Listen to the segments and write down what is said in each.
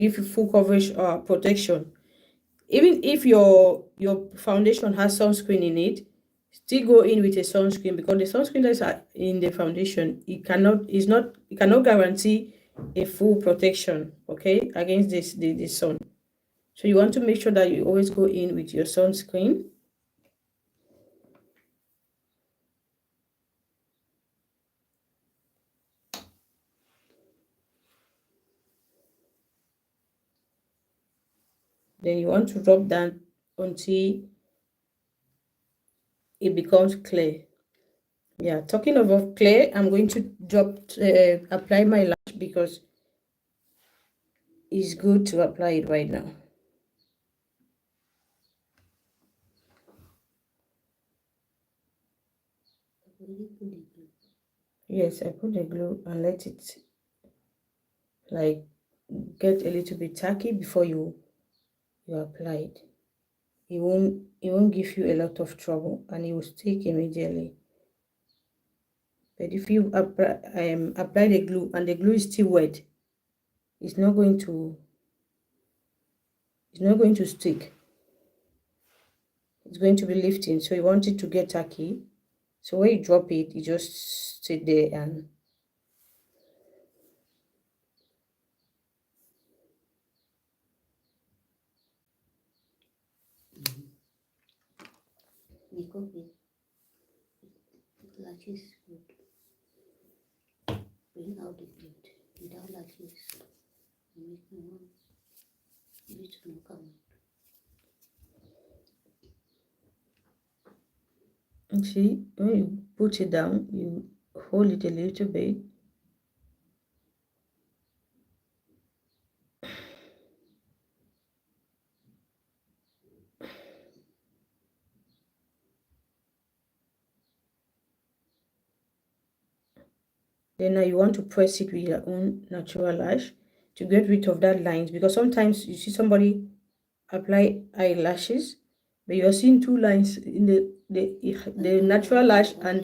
give you full coverage protection. Even if your foundation has sunscreen in it, still go in with a sunscreen, because the sunscreen that's in the foundation, it cannot guarantee a full protection, okay, against the sun. So you want to make sure that you always go in with your sunscreen. Then you want to rub that until it becomes clear. Yeah, talking about clear, I'm going to apply my lash, because it's good to apply it right now. Yes, I put the glue and let it like get a little bit tacky before you apply it. It won't give you a lot of trouble, and it will stick immediately. But if you apply the glue and the glue is still wet, it's not going to stick. It's going to be lifting, so you want it to get tacky. So when you drop it, you just sit there and lashes would bring out the glute. Without lashes, make me want it to come out. And see, when you put it down, you hold it a little bit. Then now you want to press it with your own natural lash to get rid of that lines, because sometimes you see somebody apply eyelashes, but you're seeing two lines in the natural lash and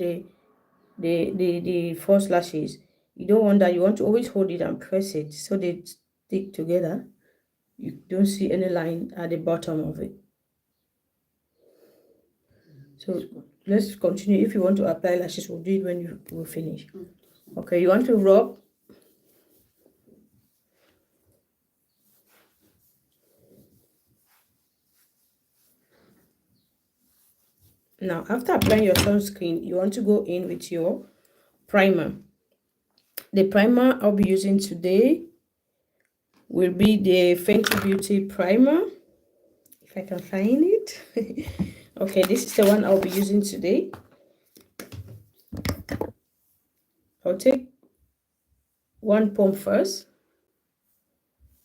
the false lashes. You don't want that. You want to always hold it and press it so they stick together. You don't see any line at the bottom of it. So let's continue. If you want to apply lashes, we'll do it when you will finish. Okay, you want to rub. Now, after applying your sunscreen, you want to go in with your primer. The primer I'll be using today will be the Fenty Beauty primer, if I can find it. Okay, this is the one I'll be using today. I'll take one pump first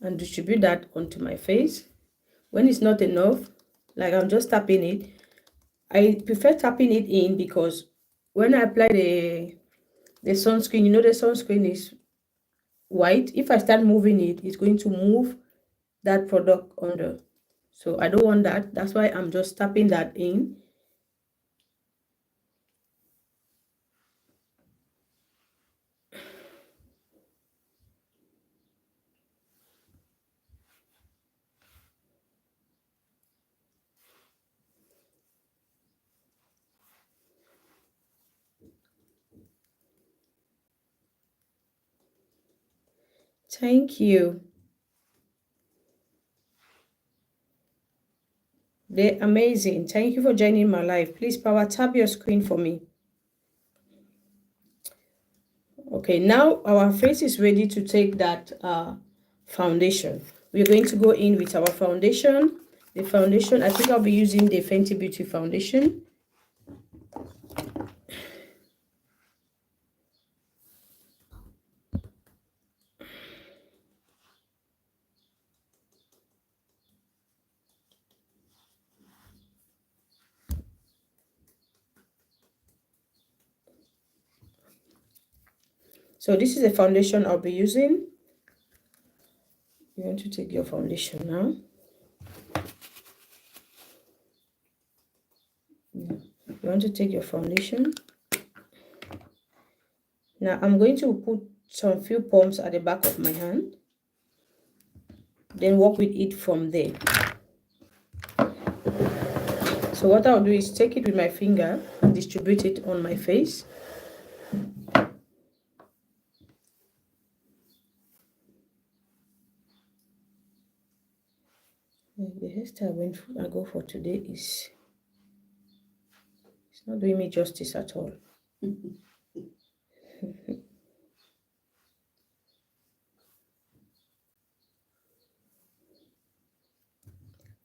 and distribute that onto my face. When it's not enough, like I'm just tapping it, I prefer tapping it in, because when I apply the sunscreen, the sunscreen is white. If I start moving it, it's going to move that product under. So I don't want that. That's why I'm just tapping that in. Thank you. They're amazing. Thank you for joining my live. Please power tap your screen for me. Okay, now our face is ready to take that foundation. We're going to go in with our foundation. The foundation, I think I'll be using the Fenty Beauty foundation. So this is the foundation I'll be using. You want to take your foundation now. You want to take your foundation. Now I'm going to put some few pumps at the back of my hand. then work with it from there. So what I'll do is take it with my finger and distribute it on my face. The hairstyle I go for today is it's not doing me justice at all.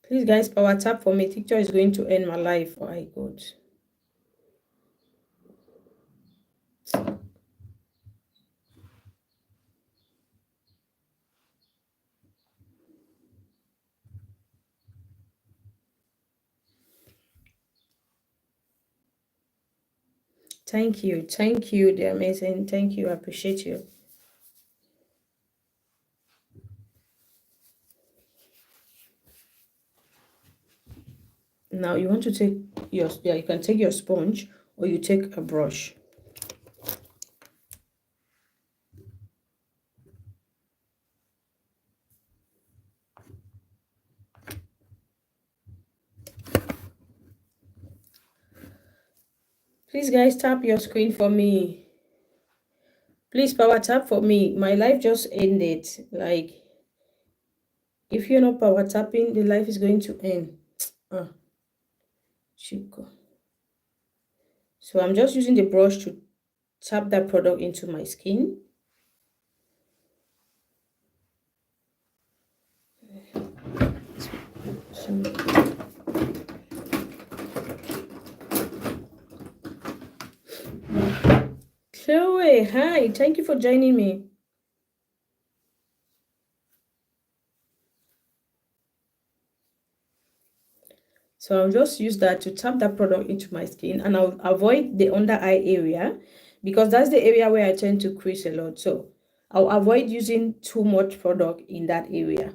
Please guys, power tap for me. TikTok is going to end my life. Oh my God. Thank you. Thank you. They're amazing. Thank you. I appreciate you. Now you want to take your, you can take your sponge or you take a brush. Please guys, tap your screen for me. Please power tap for me. My life just ended. Like, if you're not power tapping, the life is going to end. Chico. So I'm just using the brush to tap that product into my skin. Chloe, hi, thank you for joining me. So I'll just use that to tap that product into my skin, and I'll avoid the under eye area because that's the area where I tend to crease a lot. So I'll avoid using too much product in that area.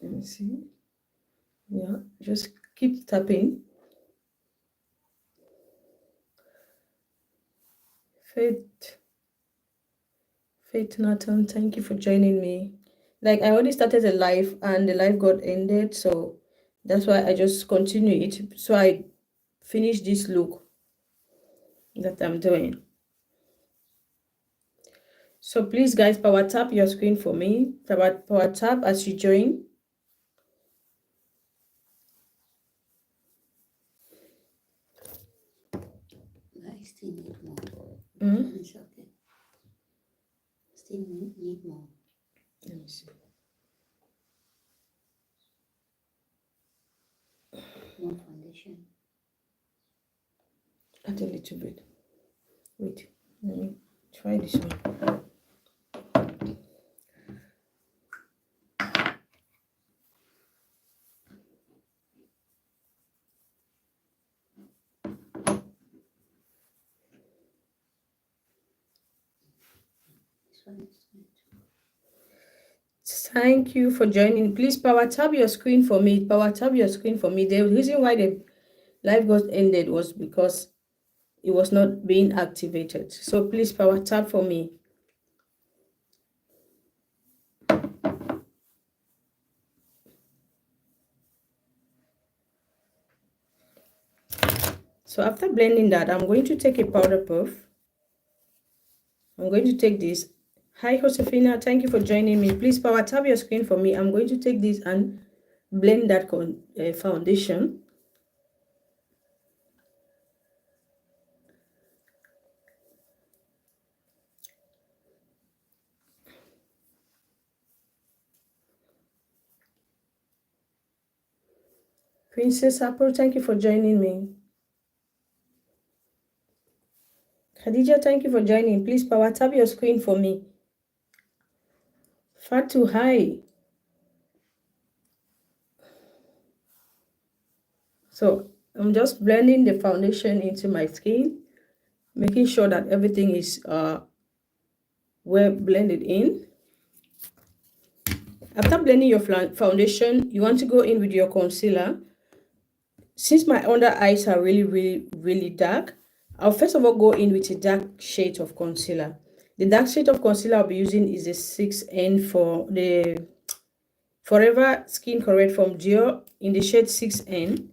Let me see. Yeah, just keep tapping. Faith Nathan, thank you for joining me. Like, I already started a live and the live got ended, so that's why I just continue it. So I finish this look that I'm doing. So please guys, power tap your screen for me. Power tap as you join. I still need more. Mm-hmm. It's okay. Still need more. Let me see. More foundation. Add a little bit. Wait, let me try this one. This one is good. Thank you for joining. Please power tap your screen for me. Power tap your screen for me. The reason why the live got ended was because it was not being activated. So please power tap for me. So after blending that, I'm going to take a powder puff. I'm going to take this. Hi Josefina, thank you for joining me. Please power tap your screen for me. I'm going to take this and blend that foundation. Princess Apple, thank you for joining me. Khadija, thank you for joining. Please power tap your screen for me. Fatu, hi. So I'm just blending the foundation into my skin, making sure that everything is well blended in. After blending your foundation, you want to go in with your concealer. Since my under eyes are really dark, I'll first of all go in with a dark shade of concealer. The dark shade of concealer I'll be using is a 6N for the Forever Skin Correct from Dior in the shade 6N.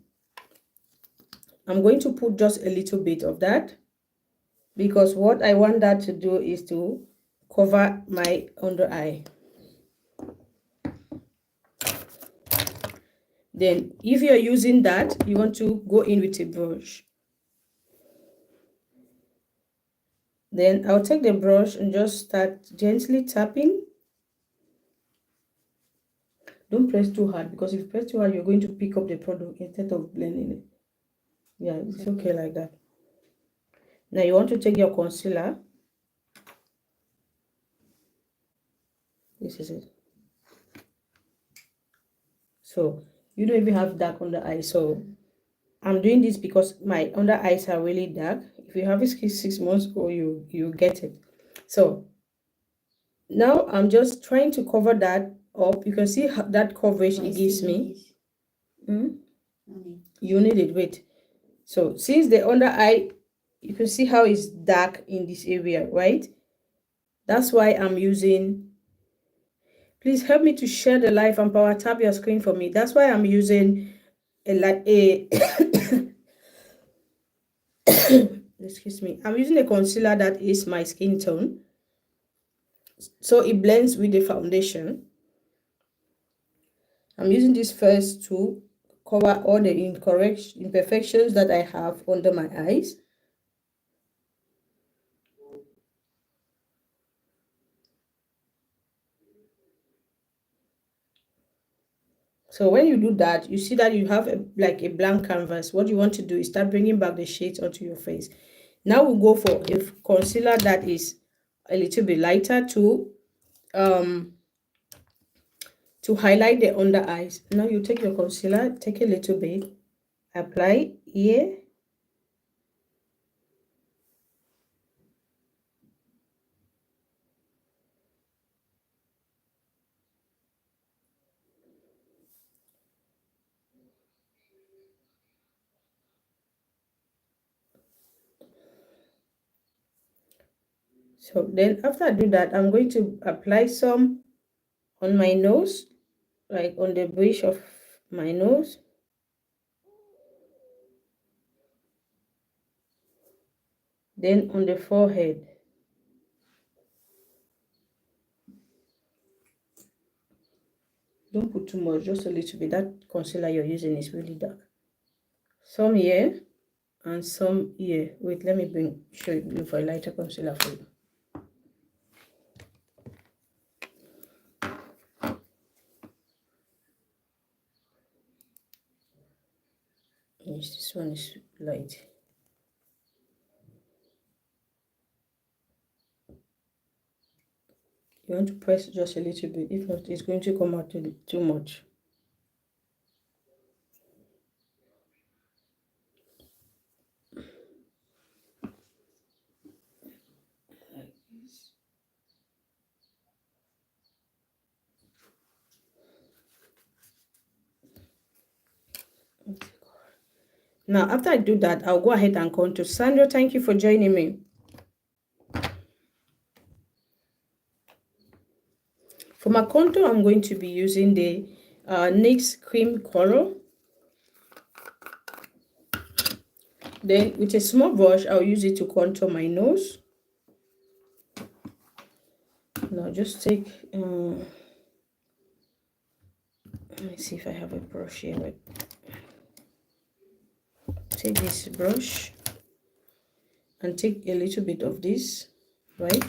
I'm going to put just a little bit of that because what I want that to do is to cover my under eye. Then if you're using that, you want to go in with a brush. Then I'll take the brush and just start gently tapping. Don't press too hard because if you press too hard, you're going to pick up the product instead of blending it. Yeah, it's okay like that. Now you want to take your concealer. This is it. So you don't even have dark under eye. So I'm doing this because my under eyes are really dark. If you have a skin 6 months ago, you get it. So now I'm just trying to cover that up. You can see that coverage it gives me. You need it. Wait. So since the under eye, you can see how it's dark in this area, right? That's why I'm using. Please help me to share the live and power tap your screen for me. That's why I'm using a excuse me. I'm using a concealer that is my skin tone, so it blends with the foundation. I'm using this first to cover all the imperfections that I have under my eyes. So when you do that, you see that you have like a blank canvas. What you want to do is start bringing back the shades onto your face. Now we'll go for a concealer that is a little bit lighter to highlight the under eyes. Now you take your concealer, take a little bit, apply here. So then after I do that, I'm going to apply some on my nose, like on the bridge of my nose. Then on the forehead. Don't put too much, just a little bit. That concealer you're using is really dark. Some here and some here. Wait, let me show you, look for a lighter concealer for you. Yes, this one is light. You want to press just a little bit. If not, it's going to come out too much. Now, after I do that, I'll go ahead and contour. Sandra, thank you for joining me. For my contour, I'm going to be using the NYX cream color. Then with a small brush, I'll use it to contour my nose. Now just take, let me see if I have a brush here. Wait. Take this brush and take a little bit of this, right?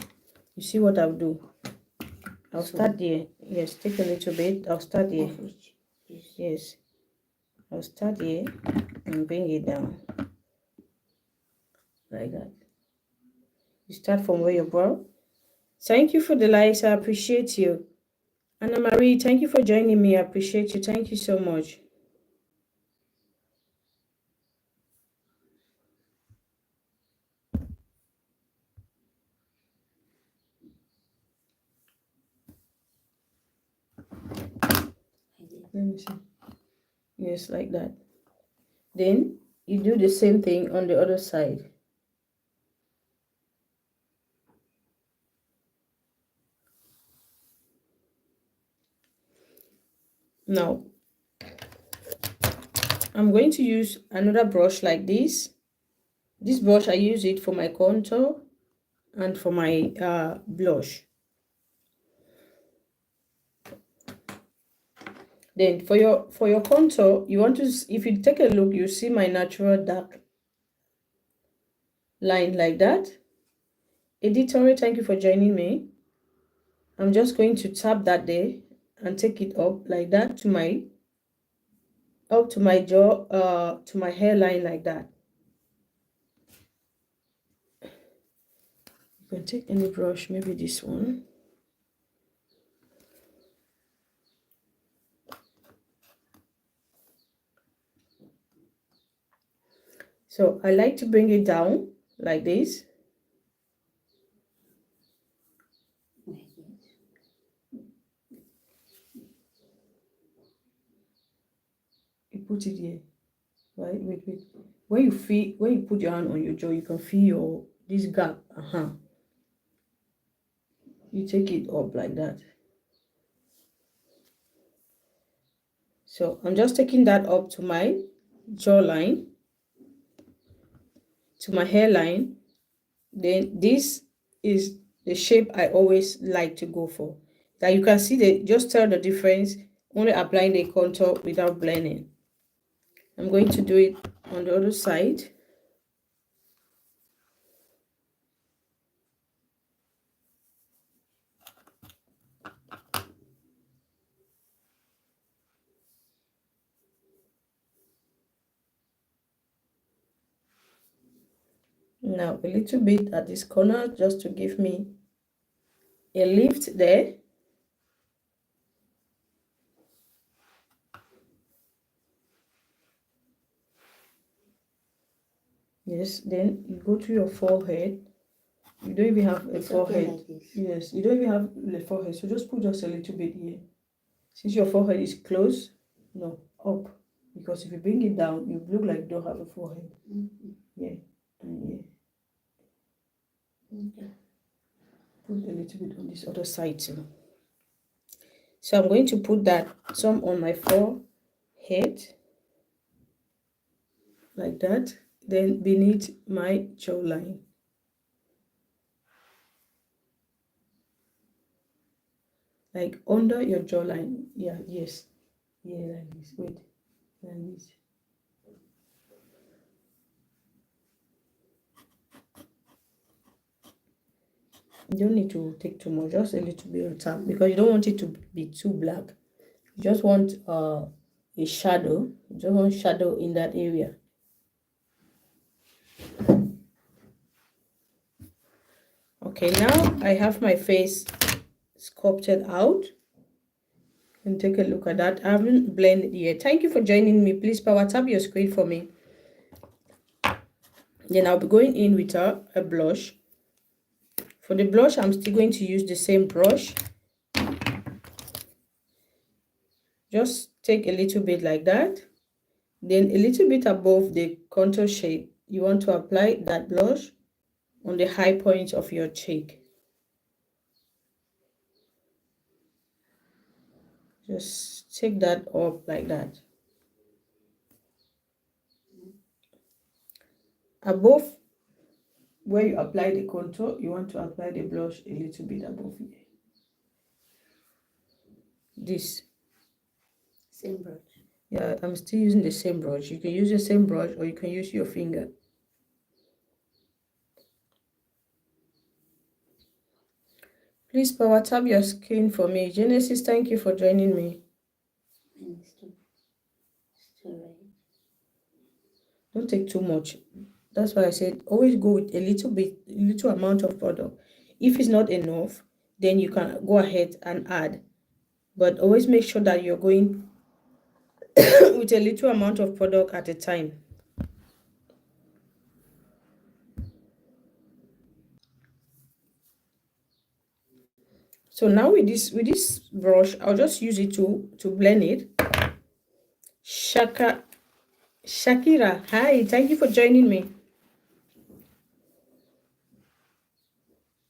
You see what I'll do? I'll start there. Yes, take a little bit. I'll start here. Yes. I'll start here and bring it down. Like that. You start from where your brow. Thank you for the likes. I appreciate you. Anna Marie, thank you for joining me. I appreciate you. Thank you so much. Let me see. Yes, like that. Then you do the same thing on the other side. Now, I'm going to use another brush like this. This brush, I use it for my contour and for my blush. Then for your contour, you want to, if you take a look, you see my natural dark line like that. Editor, thank you for joining me. I'm just going to tap that there and take it up like that to my jaw, to my hairline like that. You can take any brush, maybe this one. So I like to bring it down like this. You put it here, right? Wait. When you put your hand on your jaw, you can feel this gap. You take it up like that. So I'm just taking that up to my jawline, to my hairline. Then this is the shape I always like to go for. That you can see, just tell the difference only applying the contour without blending. I'm going to do it on the other side. Now a little bit at this corner just to give me a lift there. Yes, then you go to your forehead. You don't even have a forehead. Like yes, you don't even have the forehead, so just put just a little bit here. Since your forehead is close, no, up. Because if you bring it down, you look like you don't have a forehead. Yeah, and yeah. Okay. Put a little bit on this other side too. So I'm going to put that some on my forehead, like that. Then beneath my jawline. Like under your jawline. Yeah, yes. Yeah, like this. Wait, like this. You don't need to take too much, just a little bit on top, because you don't want it to be too black. You just want a shadow. You just want shadow in that area. Okay, now I have my face sculpted out. And take a look at that. I haven't blended yet. Thank you for joining me. Please power tap your screen for me. Then I'll be going in with a blush. For the blush, I'm still going to use the same brush. Just take a little bit like that. Then a little bit above the contour shape, you want to apply that blush on the high point of your cheek. Just take that up like that. Above where you apply the contour, you want to apply the blush a little bit above here. This. Same brush. Yeah, I'm still using the same brush. You can use the same brush or you can use your finger. Please power tap your screen for me. Genesis, thank you for joining me. Don't take too much. That's why I said always go with a little amount of product. If it's not enough, then you can go ahead and add. But always make sure that you're going with a little amount of product at a time. So now with this brush, I'll just use it to blend it. Shakira, hi, thank you for joining me.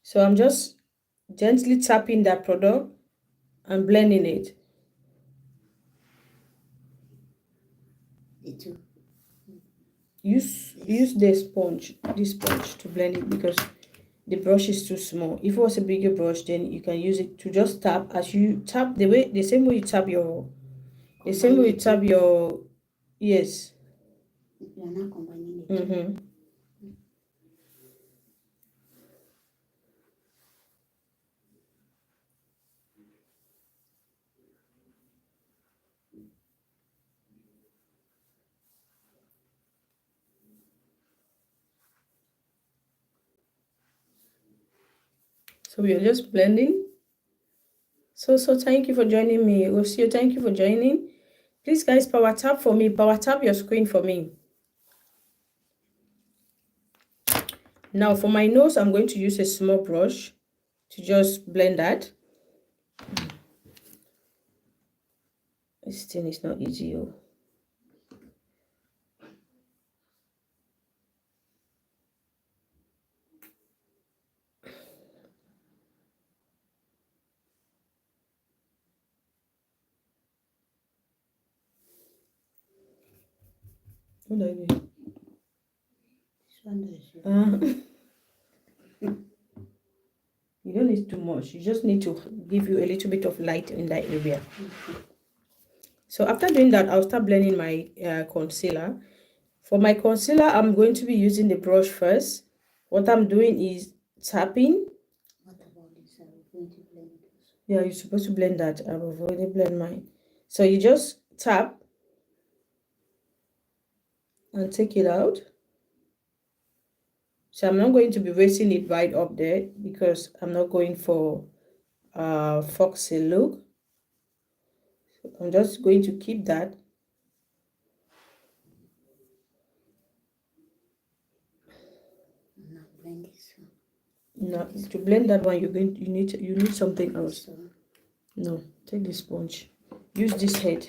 So I'm just gently tapping that product and blending it. The two. Use this sponge to blend it because the brush is too small. If it was a bigger brush, then you can use it to just tap. As you tap, the same way you tap your, the same way you tap your, yes. You are not combining the two. So we are just blending. So thank you for joining me. Osio, thank you for joining. Please, guys, power tap for me. Power tap your screen for me. Now, for my nose, I'm going to use a small brush to just blend that. This thing is not easy. Oh. What do I do? This one is You don't need too much. You just need to give you a little bit of light in that area. So after doing that, I'll start blending my concealer. For my concealer, I'm going to be using the brush first. What I'm doing is tapping. What about this? Are we going to blend it also? Yeah, you're supposed to blend that. I've already blend mine. So you just tap and take it out. So I'm not going to be raising it right up there because I'm not going for foxy look. So I'm just going to keep that. Now blend this one. Now to blend that one, you need something else. So, No, take the sponge. Use this head.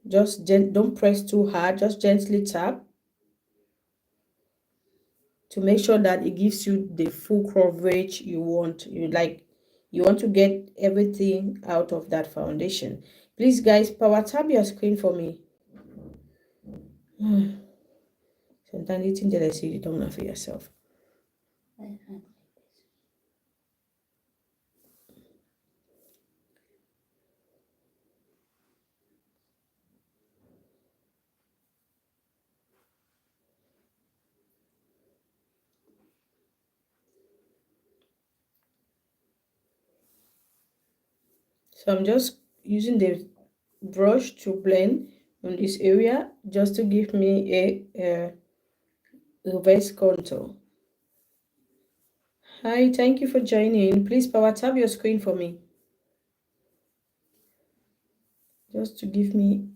Just don't press too hard. Just gently tap to make sure that it gives you the full coverage you want. You want to get everything out of that foundation. Please, guys, power tap your screen for me. Sometimes eating jealousy, you don't know for yourself. I like this. So I'm just using the brush to blend on this area just to give me a reverse contour. Hi, thank you for joining. Please power tap your screen for me. Just to give me.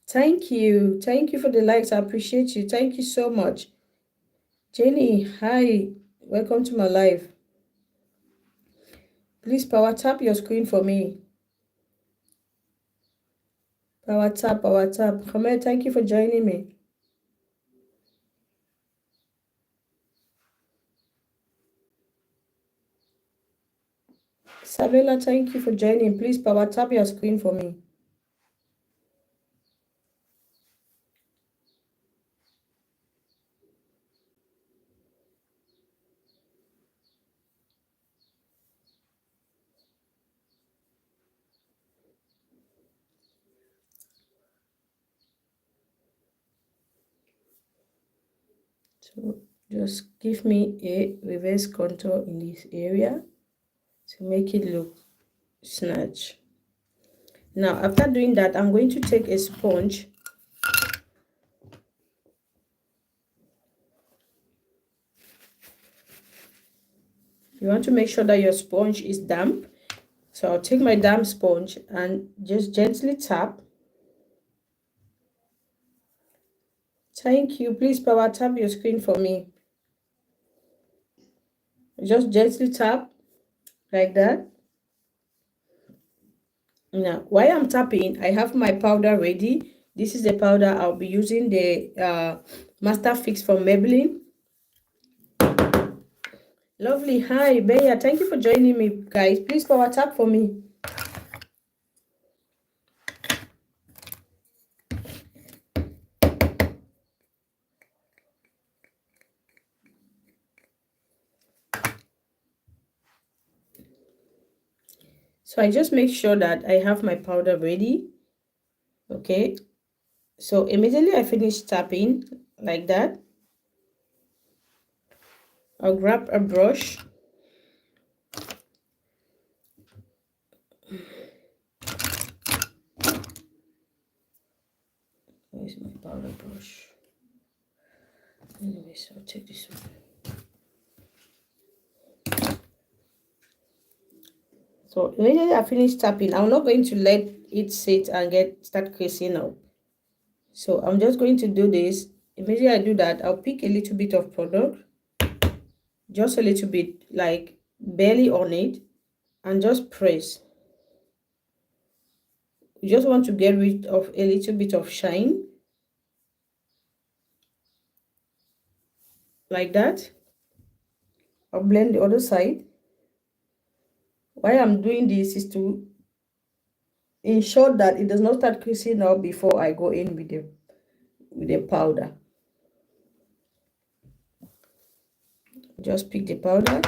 Thank you. Thank you for the likes. I appreciate you. Thank you so much. Jenny, hi. Welcome to my live. Please power tap your screen for me. Power tap, power tap. Hamed, thank you for joining me. Sabella, thank you for joining. Please power tap your screen for me. So just give me a reverse contour in this area to make it look snatch. Now, after doing that, I'm going to take a sponge. You want to make sure that your sponge is damp. So I'll take my damp sponge and just gently tap. Thank you. Please power tap your screen for me. Just gently tap like that. Now, while I'm tapping, I have my powder ready. This is the powder I'll be using, the Master Fix from Maybelline. Lovely. Hi, Beya. Thank you for joining me, guys. Please power tap for me. So I just make sure that I have my powder ready. Okay. So immediately I finish tapping like that, I'll grab a brush. Where's my powder brush? Anyways, I'll take this one. So immediately I finish tapping, I'm not going to let it sit and start creasing up. So I'm just going to do this. Immediately I do that, I'll pick a little bit of product, just a little bit, like barely on it, and just press. You just want to get rid of a little bit of shine, like that. I'll blend the other side. Why I'm doing this is to ensure that it does not start creasing up before I go in with the powder. Just pick the powder.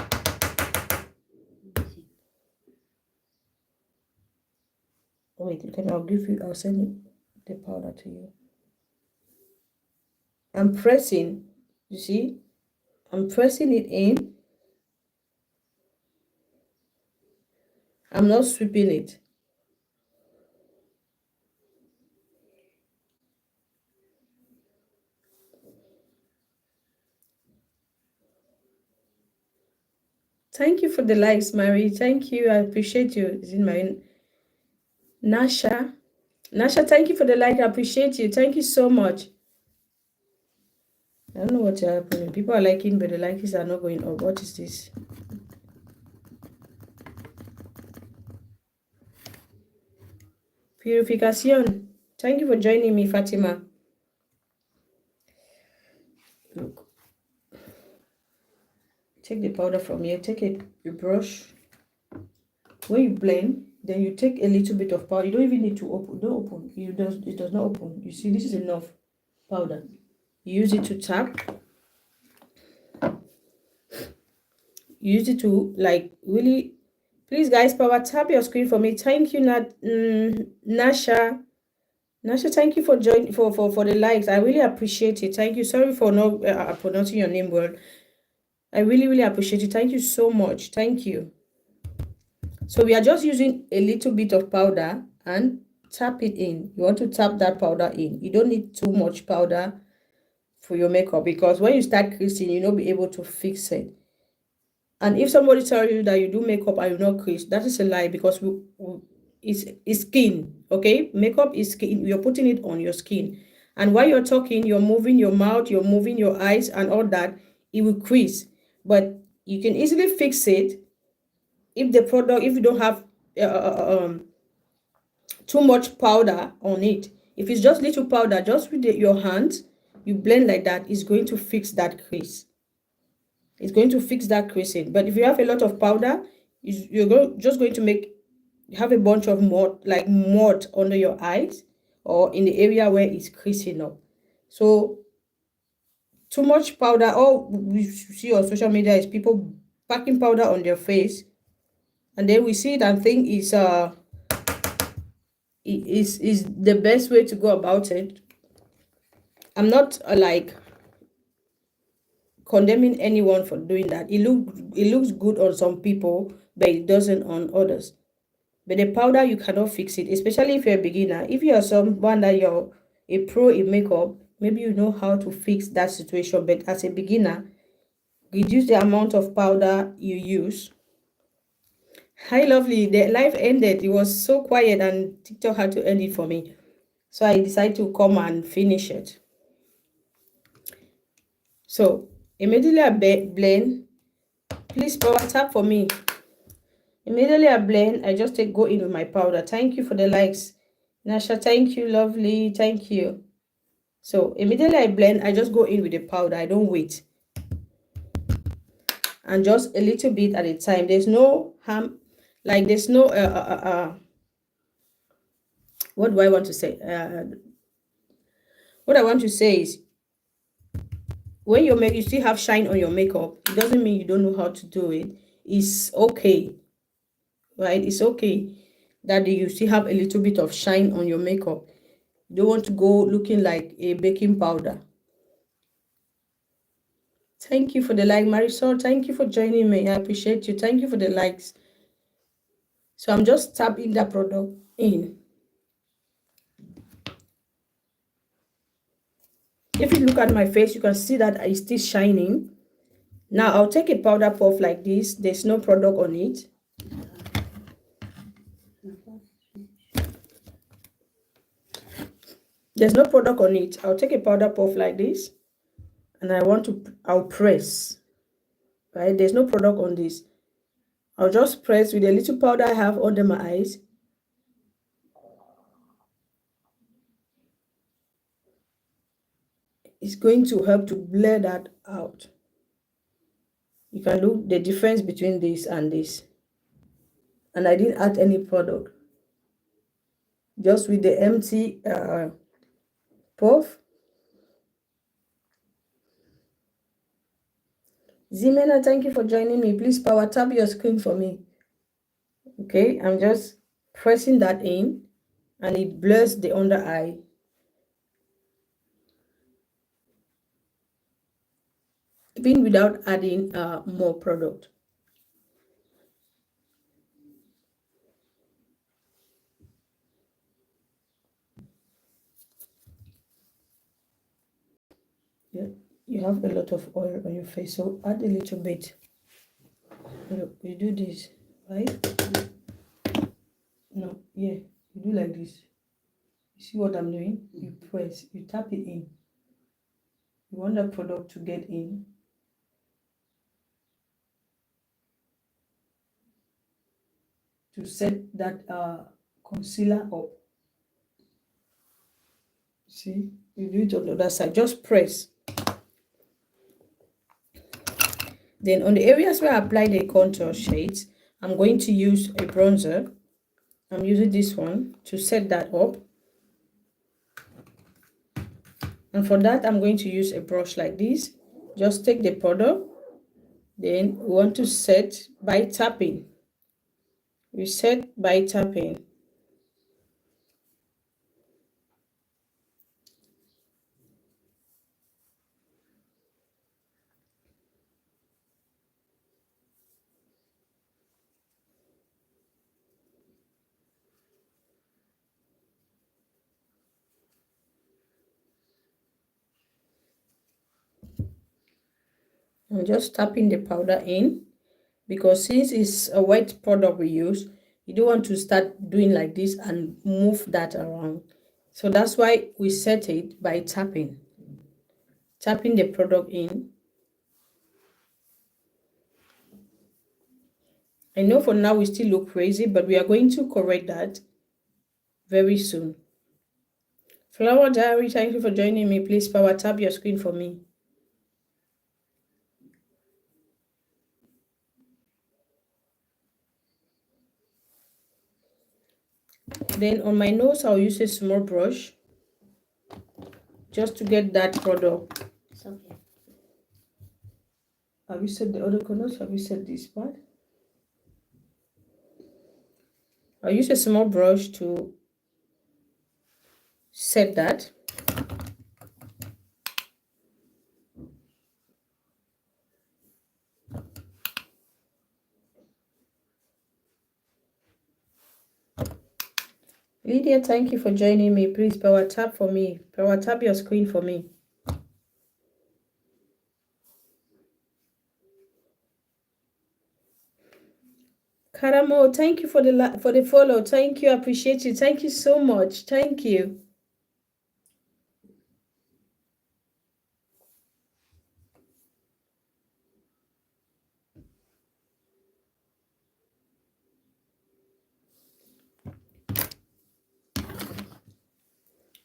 Wait, I'll send the powder to you. I'm pressing, you see, I'm pressing it in. I'm not sweeping it. Thank you for the likes, Mary. Thank you. I appreciate you. Is in my Nasha. Nasha, thank you for the like. I appreciate you. Thank you so much. I don't know what's happening. People are liking, but the likes are not going up. What is this? Purification. Thank you for joining me, Fatima. Look. Take the powder from here. Take your brush. When you blend, then you take a little bit of powder. You don't even need to open. Don't open. It does not open. You see, this is enough powder. You use it to tap. You use it to, like, really. Please, guys, power tap your screen for me. Thank you, Nasha. Nasha, thank you for joining for the likes. I really appreciate it. Thank you. Sorry for not pronouncing your name well. I really, really appreciate it. Thank you so much. Thank you. So we are just using a little bit of powder and tap it in. You want to tap that powder in. You don't need too much powder for your makeup, because when you start creasing, you'll not be able to fix it. And if somebody tells you that you do makeup and you not crease, that is a lie, because it's skin, okay? Makeup is skin. You're putting it on your skin. And while you're talking, you're moving your mouth, you're moving your eyes and all that, it will crease. But you can easily fix it if you don't have too much powder on it. If it's just little powder, just with your hands, you blend like that, it's going to fix that crease. It's going to fix that creasing. But if you have a lot of powder, just going to have a bunch of mud under your eyes or in the area where it's creasing up. So too much powder, all we see on social media is people packing powder on their face, and then we see it and think is the best way to go about it. I'm not like condemning anyone for doing that. It looks good on some people, but it doesn't on others. But the powder, you cannot fix it, especially if you're a beginner. If you're someone that you're a pro in makeup, maybe you know how to fix that situation. But as a beginner, reduce the amount of powder you use. Hi, lovely. The live ended. It was so quiet, and TikTok had to end it for me. So I decided to come and finish it. So immediately I blend. Please power tap for me. Immediately I blend, I just go in with my powder. Thank you for the likes. Nasha, thank you, lovely. Thank you. So immediately I blend, I just go in with the powder. I don't wait. And just a little bit at a time. There's no harm, like there's no what do I want to say? What I want to say is, when you still have shine on your makeup, it doesn't mean you don't know how to do it. It's okay, right? It's okay that you still have a little bit of shine on your makeup. You don't want to go looking like a baking powder. Thank you for the like, Marisol. Thank you for joining me. I appreciate you. Thank you for the likes. So I'm just tapping that product in. If you look at my face, you can see that it's still shining. Now I'll take a powder puff like this. There's no product on it. There's no product on it. I'll take a powder puff like this, and I'll press, right? There's no product on this. I'll just press with a little powder I have under my eyes. It's going to help to blur that out. You can look the difference between this and this. And I didn't add any product. Just with the empty puff. Zimena, thank you for joining me. Please power tap your screen for me. Okay, I'm just pressing that in, and it blurs the under eye. Even without adding more product. Yeah, you have a lot of oil on your face, so add a little bit. Look, you do this, right? No, yeah, you do like this. You see what I'm doing? You press, you tap it in. You want that product to get in. To set that concealer up. See, you do it on the other side. Just press. Then on the areas where I apply the contour shades, I'm going to use a bronzer. I'm using this one to set that up. And for that, I'm going to use a brush like this. Just take the product. Then we want to set by tapping. We set by tapping. I'm just tapping the powder in, because since it's a wet product we use, you don't want to start doing like this and move that around. So that's why we set it by tapping the product in. I know for now we still look crazy, but we are going to correct that very soon. Flower Diary, thank you for joining me. Please power tap your screen for me. Then on my nose, I'll use a small brush just to get that product. It's okay. Have you set the other corners? Have you set this part? I'll use a small brush to set that. Lydia, thank you for joining me. Please power tap for me. Power tap your screen for me. Karamo, thank you for the follow. Thank you. I appreciate you. Thank you so much. Thank you.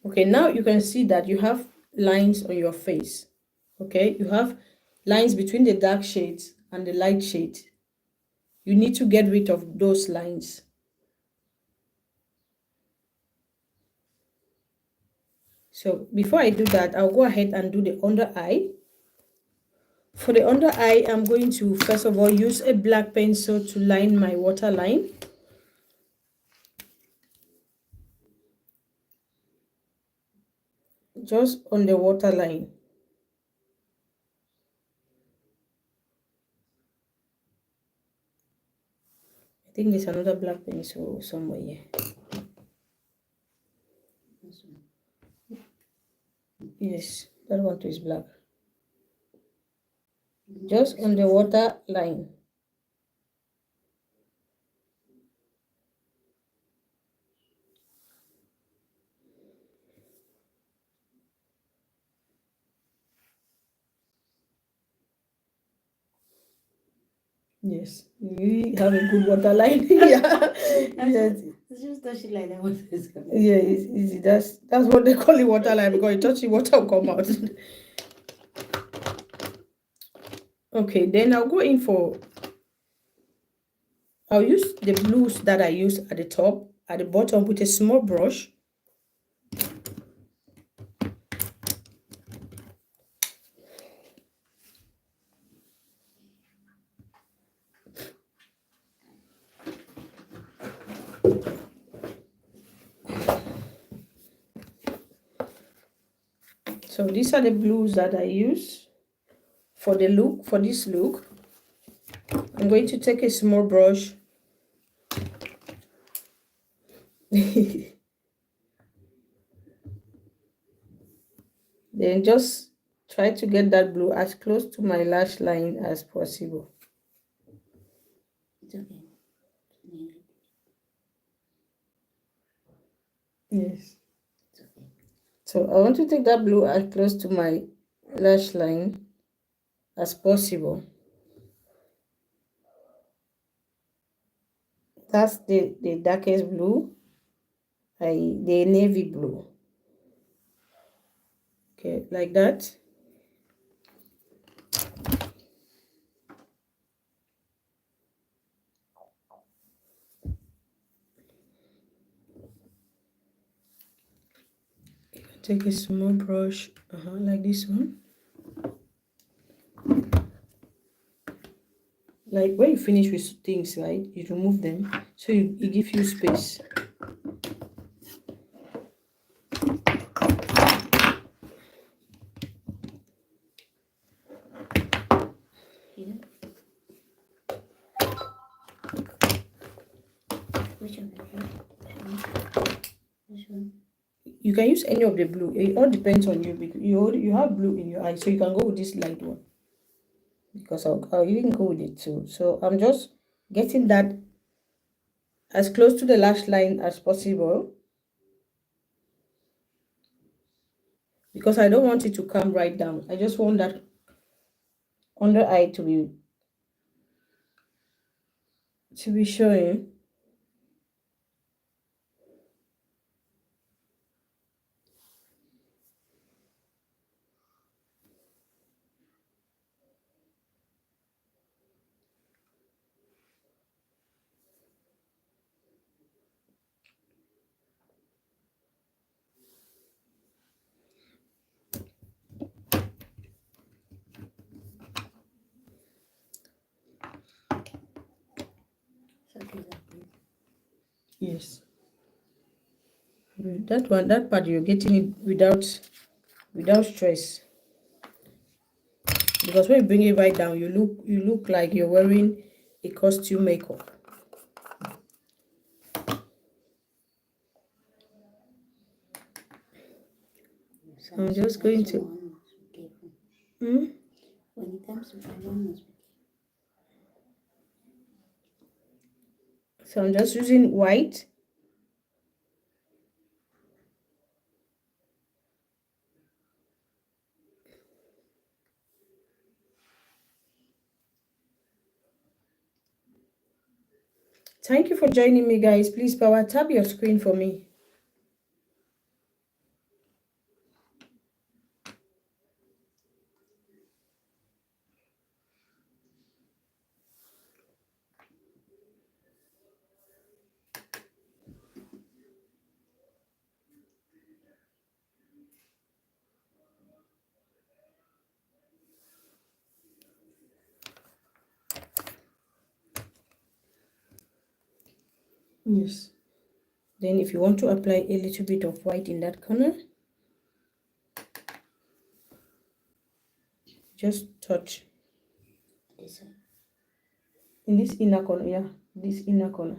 Okay, now you can see that you have lines on your face. Okay, you have lines between the dark shades and the light shades. You need to get rid of those lines. So before I do that, I'll go ahead and do the under eye. For the under eye, I'm going to first of all use a black pencil to line my waterline. Just on the waterline. I think there's another black pencil somewhere here. Yes, that one too is black. Just on the water line. Yes, you have a good water line. Yeah, yes. Just touch it like that. Water is coming. Yeah, it's easy. That's what they call it water line, because you touch the water will come out. Okay, then I'll go in for. I'll use the blues that I use at the top, at the bottom with a small brush. So these are the blues that I use for the look, for this look. I'm going to take a small brush. Then just try to get that blue as close to my lash line as possible. It's okay. Yes. It's okay. So I want to take that blue as close to my lash line as possible. That's the darkest blue, the navy blue. Okay, like that. Take a small brush, like this one. Like when you finish with things, right, you remove them, so you give you space. Here. Which one? This one. You can use any of the blue. It all depends on you, because you have blue in your eye, so you can go with this light one. Because I'll even go with it too. So I'm just getting that as close to the lash line as possible, because I don't want it to come right down. I just want that under eye to be showing. Yes. That part you're getting it without stress. Because when you bring it right down, you look like you're wearing a costume makeup. So I'm just going to. When it comes to one must be. So I'm just using white. Thank you for joining me, guys. Please power tap your screen for me. Yes. Then if you want to apply a little bit of white in that corner, just touch This side. in this inner corner. Yeah, this inner corner.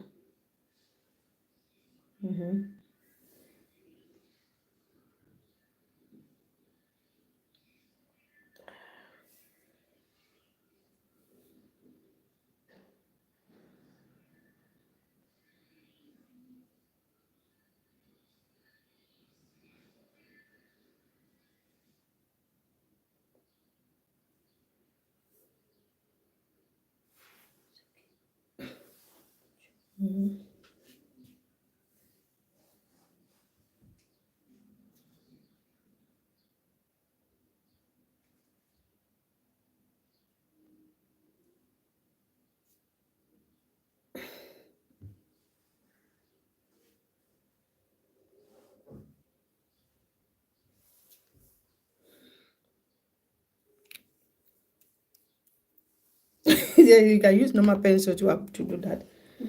Yeah, you can use normal pencil to do that.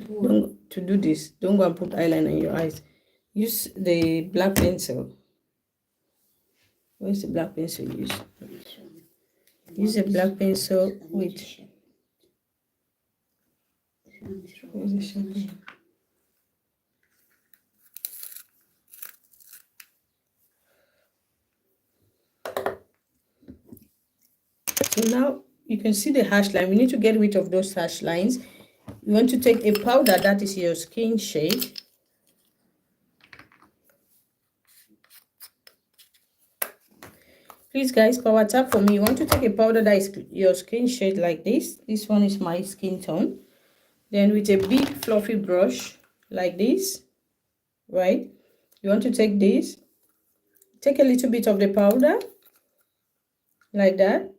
Don't to do this. Don't go and put eyeliner in your eyes. Use the black pencil. Where's the black pencil you use? This one. Use a black pencil I need with. to shape. This one is wrong. Where's the This one is sharpener? So now you can see the hash line. We need to get rid of those hash lines. You want to take a powder that is your skin shade. Please guys, power tap for me. You want to take a powder that is your skin shade like this. This one is my skin tone. Then with a big fluffy brush like this, right? You want to take this. Take a little bit of the powder like that.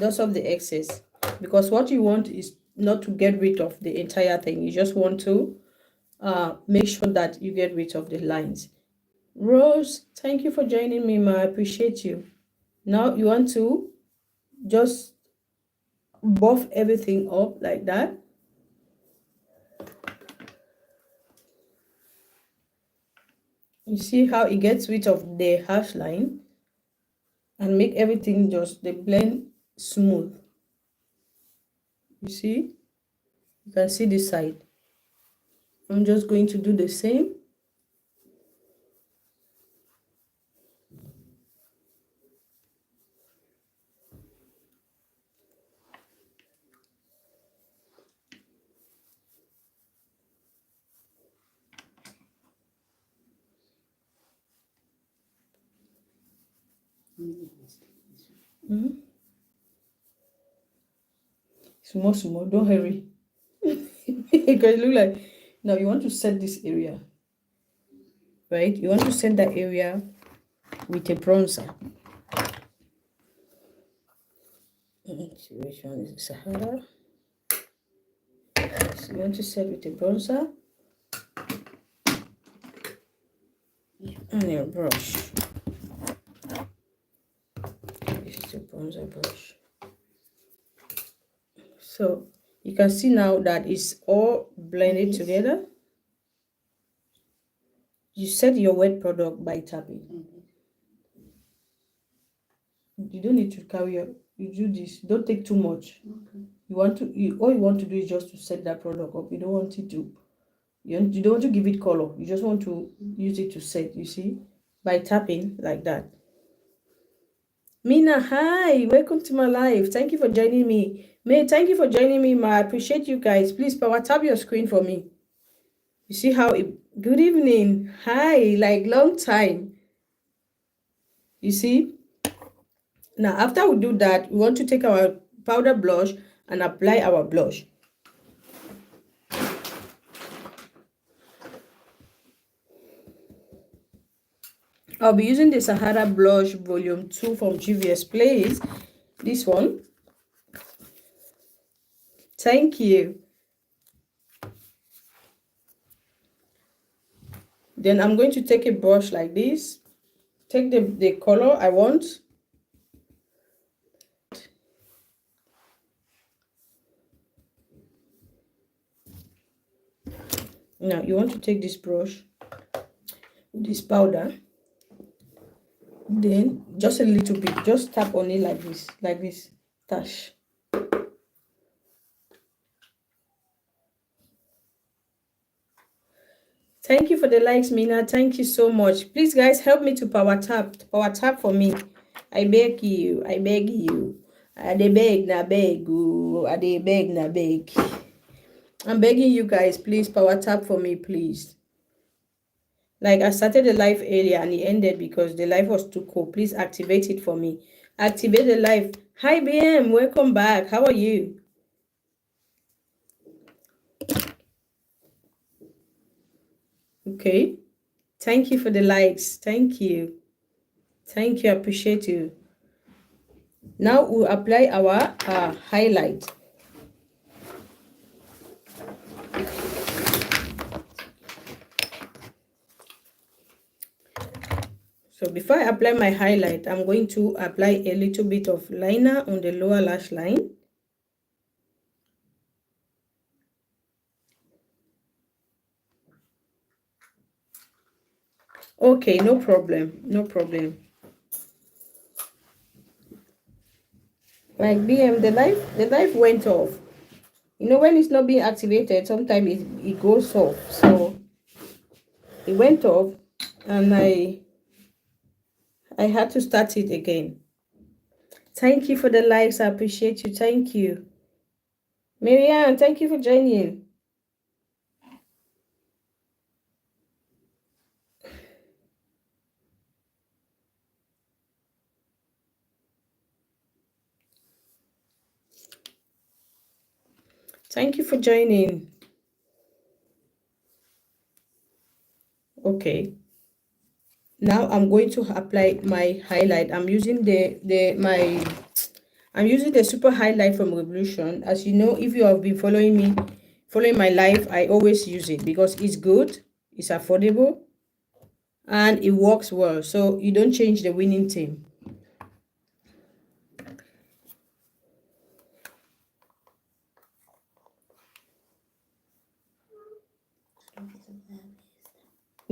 Dust off the excess, because what you want is not to get rid of the entire thing. You just want to make sure that you get rid of the lines. Rose, thank you for joining me, ma. I appreciate you. Now you want to just buff everything up like that. You see how it gets rid of the hash line and make everything just the blend smooth. You see, you can see this side. I'm just going to do the same. Small, small, don't hurry. Because look like now you want to set this area, right? You want to set that area with a bronzer. So which one is Sahara? So you want to set with a bronzer and your brush. This is a bronzer brush. So you can see now that it's all blended together. You set your wet product by tapping. You don't need to carry your, you do this, don't take too much. You want to, all you want to do is just to set that product up. You don't want it to, you don't want to give it color. You just want to use it to set, you see, by tapping like that. Mina, hi, welcome to my live. Thank you for joining me. May, thank you for joining me, ma. I appreciate you guys. Please power tap your screen for me. You see how it, good evening. Hi, like long time. You see? Now, after we do that, we want to take our powder blush and apply our blush. I'll be using the Sahara Blush Volume 2 from GVS Place. This one. Thank you. Then I'm going to take a brush like this. Take the color I want. Now you want to take this brush with this powder, then just a little bit, just tap on it like this, touch. Thank you for the likes, Mina. Thank you so much. Please, guys, help me to power tap for me. I beg you. I beg you. I dey beg na beg. I dey beg na beg. I'm begging you guys, please power tap for me, please. Like, I started the live earlier and it ended because the live was too cold. Please activate it for me. Activate the live. Hi, BM. Welcome back. How are you? Okay. Thank you for the likes. Thank you. Thank you. I appreciate you. Now we'll apply our highlight. So before I apply my highlight, I'm going to apply a little bit of liner on the lower lash line. Okay, no problem. No problem. Like BM, the light went off. You know, when it's not being activated, sometimes it goes off. So it went off and I had to start it again. Thank you for the likes. I appreciate you. Thank you. Marianne, thank you for joining. Thank you for joining. Okay. Now I'm going to apply my highlight. I'm using I'm using the super highlight from Revolution. As you know, if you have been following my life, I always use it because it's good, it's affordable, and it works well. So you don't change the winning team.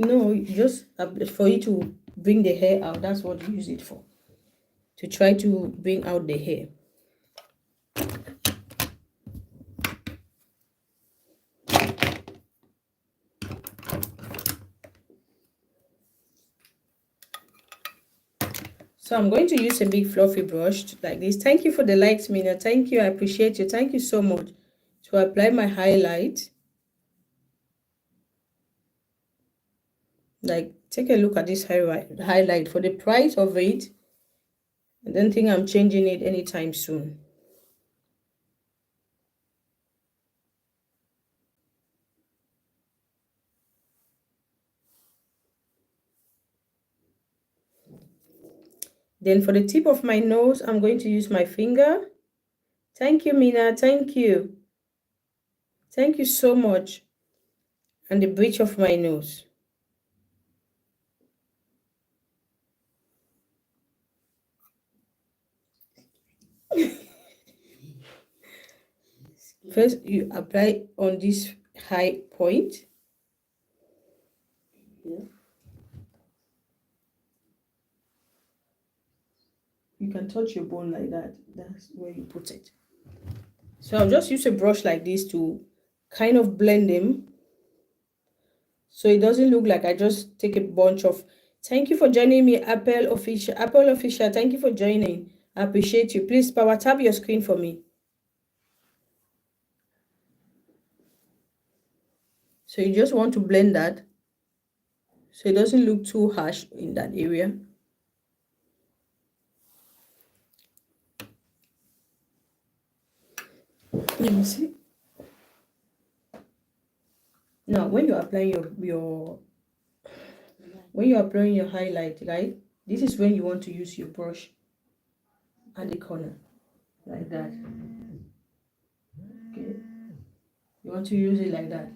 No, just for you to bring the hair out. That's what you use it for. To try to bring out the hair. So I'm going to use a big fluffy brush like this. Thank you for the likes, Mina. Thank you. I appreciate you. Thank you so much. To apply my highlight. Like, take a look at this highlight. For the price of it, I don't think I'm changing it anytime soon. Then for the tip of my nose, I'm going to use my finger. Thank you, Mina. Thank you. Thank you so much. And the bridge of my nose. First, you apply on this high point. Yeah. You can touch your bone like that. That's where you put it. So I'll just use a brush like this to kind of blend them. So it doesn't look like I just take a bunch of... Thank you for joining me, Apple Official. Thank you for joining. I appreciate you. Please power tap your screen for me. So you just want to blend that so it doesn't look too harsh in that area. Let me see. Now, when you're applying when you're applying your highlight, right? This is when you want to use your brush at the corner, like that. Okay. You want to use it like that.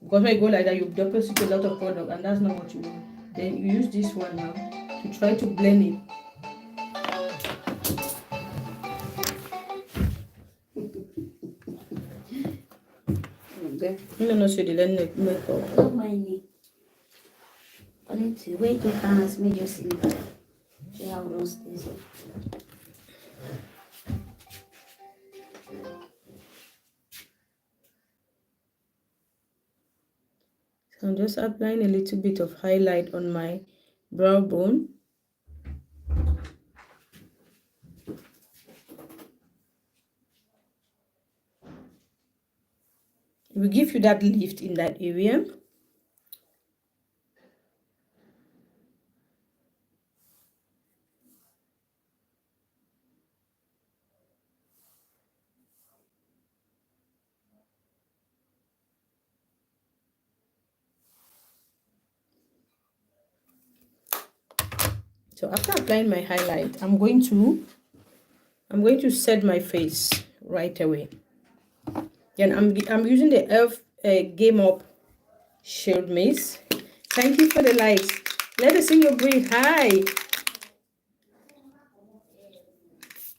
Because when you go like that, you deposit a lot of product, and that's not what you want. Then you use this one now to try to blend it. Girl, No, so the learn makeup. don't mind me. I need to wait your hands, me just sleep. See how those days. So I'm just applying a little bit of highlight on my brow bone. It will give you that lift in that area. So after applying my highlight, I'm going to set my face right away. Then I'm using the e.l.f. Game Up Shield Mist. Thank you for the likes. Let us see your breathe. Hi.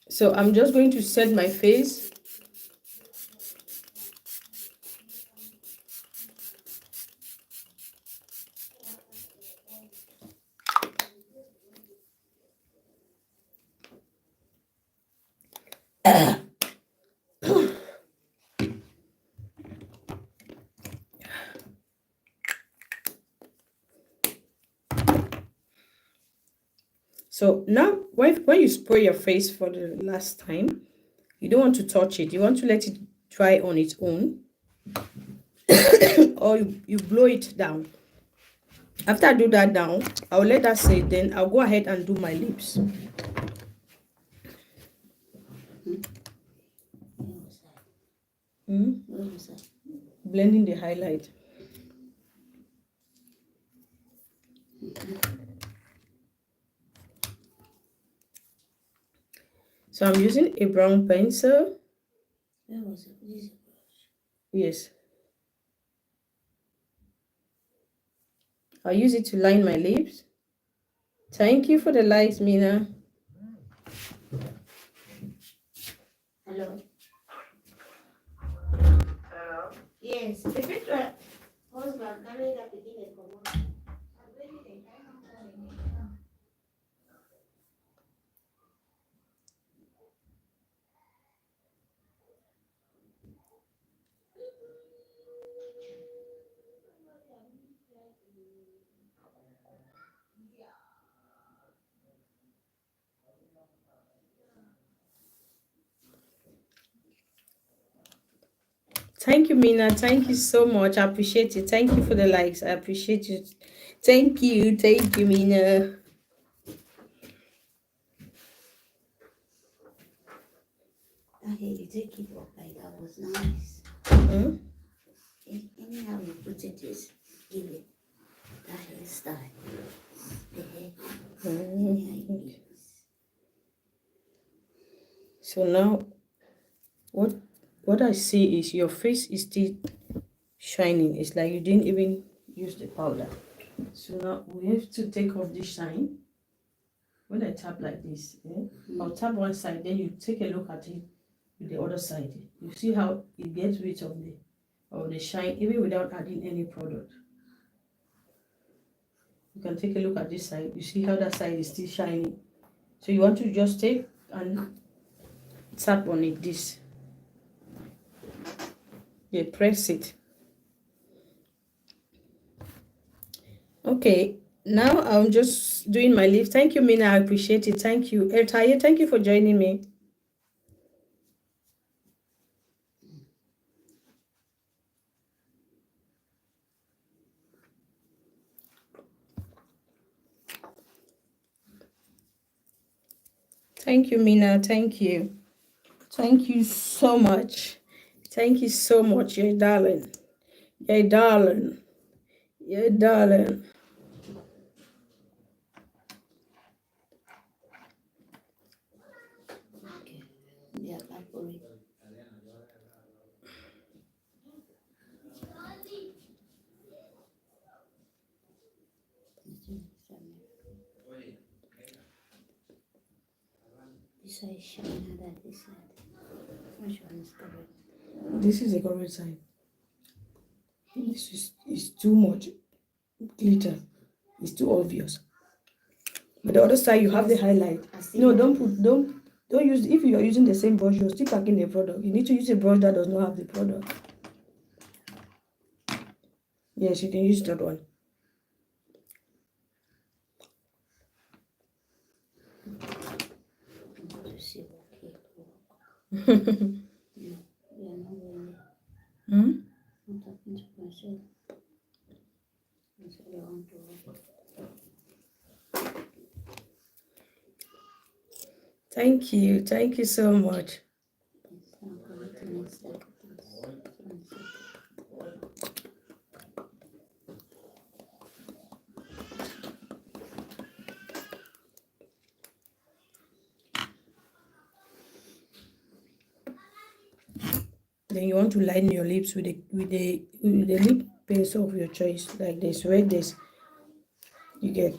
So I'm just going to set my face. So now when you spray your face for the last time, you don't want to touch it. You want to let it dry on its own. Or you blow it down. After I do that down, I'll let that sit. Then I'll go ahead and do my lips. Blending the highlight. So I'm using a brown pencil. Where was it? This is a brush. Yes. I'll use it to line my lips. Thank you for the likes, Mina. Hello. Hello. Yes. The picture. Husband, carry that begin and come on. Thank you, Mina. Thank you so much. I appreciate it. Thank you for the likes. I appreciate it. Thank you. Thank you, Mina. Okay, you take it up like that was nice. Hmm? Anyhow you put it is give it that hairstyle. The hair. Anyhow you So now, what I see is your face is still shining. It's like you didn't even use the powder. So now we have to take off this shine. When I tap like this, I'll tap one side, then you take a look at it with the other side. You see how it gets rid of the shine even without adding any product. You can take a look at this side. You see how that side is still shining. So you want to just take and tap on it, this. Yeah, press it. Okay, now I'm just doing my lips. Thank you, Mina. I appreciate it. Thank you. Ertaye, thank you for joining me. Thank you, Mina. Thank you. Thank you so much. Thank you so much, you're a darling. You're a darling. You're a darling. okay. Yeah, back for it. This side shine that this side. Which one is correct? This is a correct side. This is too much glitter. It's too obvious. But the other side, you have the highlight. No, don't use, if you are using the same brush, you're still packing the product. You need to use a brush that does not have the product. Yes, you can use that one. To see what it Hmm? I'm talking to myself. I said I want to work. Thank you so much. Yes, I'm connecting next step. Then you want to line your lips with the lip base of your choice, like this, where this you get.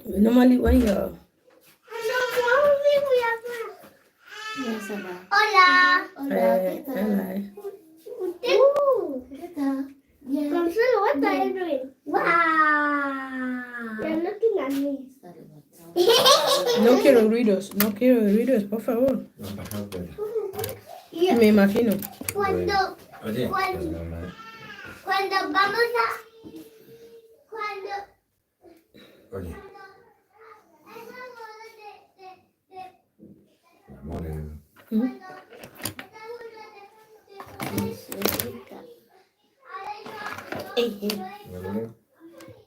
Normally when you're Yes, Hola. Hola. ¿Qué tal? ¿Qué tal? Yeah. Consuelo, what are you doing? Wow. You're looking at me. no quiero ruidos, por favor. Me imagino. Cuando, Oye, cuando vamos a... Cuando... oye, amor, ¿Mm?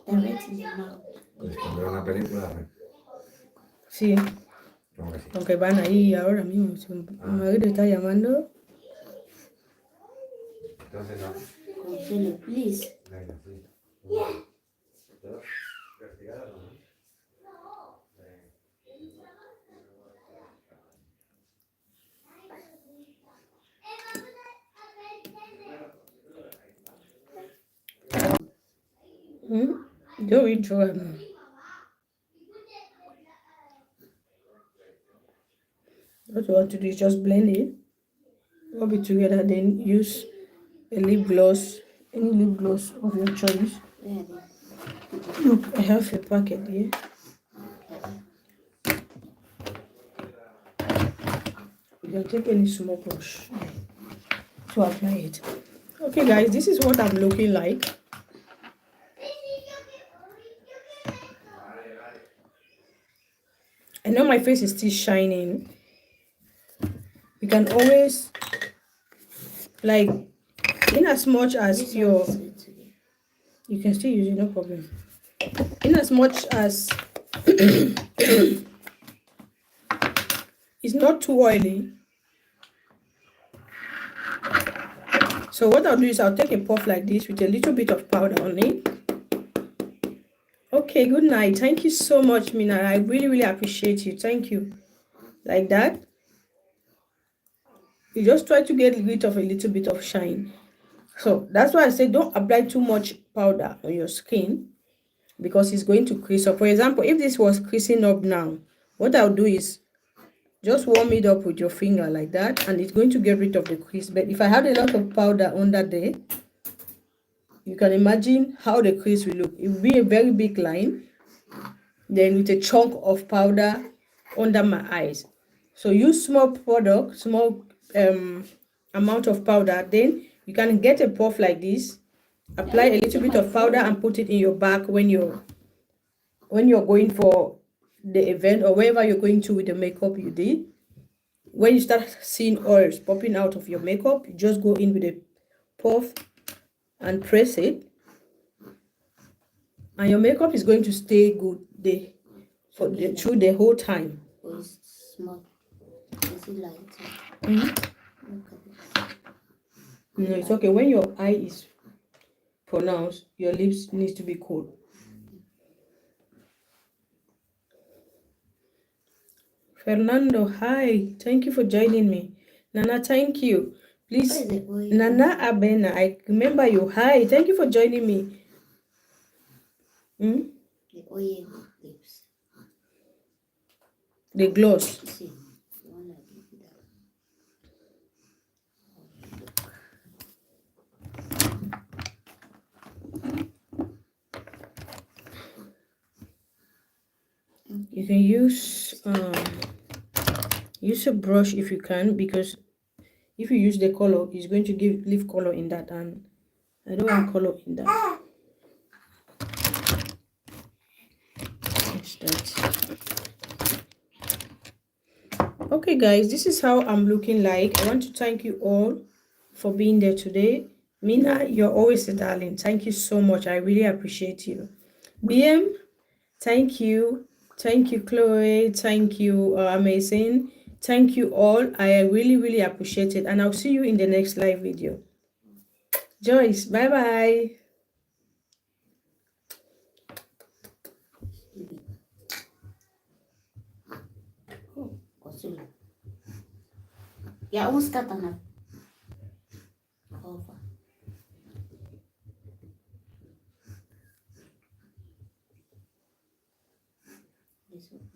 Direct in the mouth. esconder una película, Sí, como que sí. aunque van ahí ahora mismo. Si mi marido está llamando. Entonces no. Consuelo, please. Venga, sí. Do it, Joanna. What you want to do is just blend it, rub it together, then use a lip gloss, any lip gloss of your choice. Where are they? Look, I have a packet here. You can take any small brush to apply it. Okay, guys, this is what I'm looking like. I know my face is still shining. You can always, like, in as much as your, you can still use it, no problem. In as much as it's not too oily. So what I'll do is I'll take a puff like this with a little bit of powder on it. Okay, good night. Thank you so much, Mina. I really appreciate you. Thank you. Like that. You just try to get rid of a little bit of shine. So that's why I say don't apply too much powder on your skin, because it's going to crease up. For example, if this was creasing up now, what I'll do is just warm it up with your finger like that, and it's going to get rid of the crease. But if I had a lot of powder under there, you can imagine how the crease will look. It will be a very big line, then with a chunk of powder under my eyes. So use small product, small amount of powder, then you can get a puff like this, apply a little bit of powder and put it in your bag when you're going for the event or wherever you're going to with the makeup you did. When you start seeing oils popping out of your makeup, you just go in with a puff and press it, and your makeup is going to stay good through the whole time. Oh, it's small. Is it light? Mm-hmm. Look at this. No, it's okay. When your eye is pronounced, your lips needs to be cool. Fernando, hi. Thank you for joining me. Nana, thank you. Please, What is it? Oil? Nana Abena, I remember you. Hi, thank you for joining me. The oil lips. The gloss. See, the one I did that. You can use a brush if you can, because if you use the color, it's going to leave color in that, and I don't want color in that. That's that. Okay guys, this is how I'm looking like. I want to thank you all for being there today. Mina, you're always a darling. Thank you so much. I really appreciate you. BM, thank you. Thank you, Chloe. Thank you, Amazing. Thank you all. I really appreciate it. And I'll see you in the next live video. Joyce, bye-bye. Oh, concealer. Ya almost got enough. Over. This one.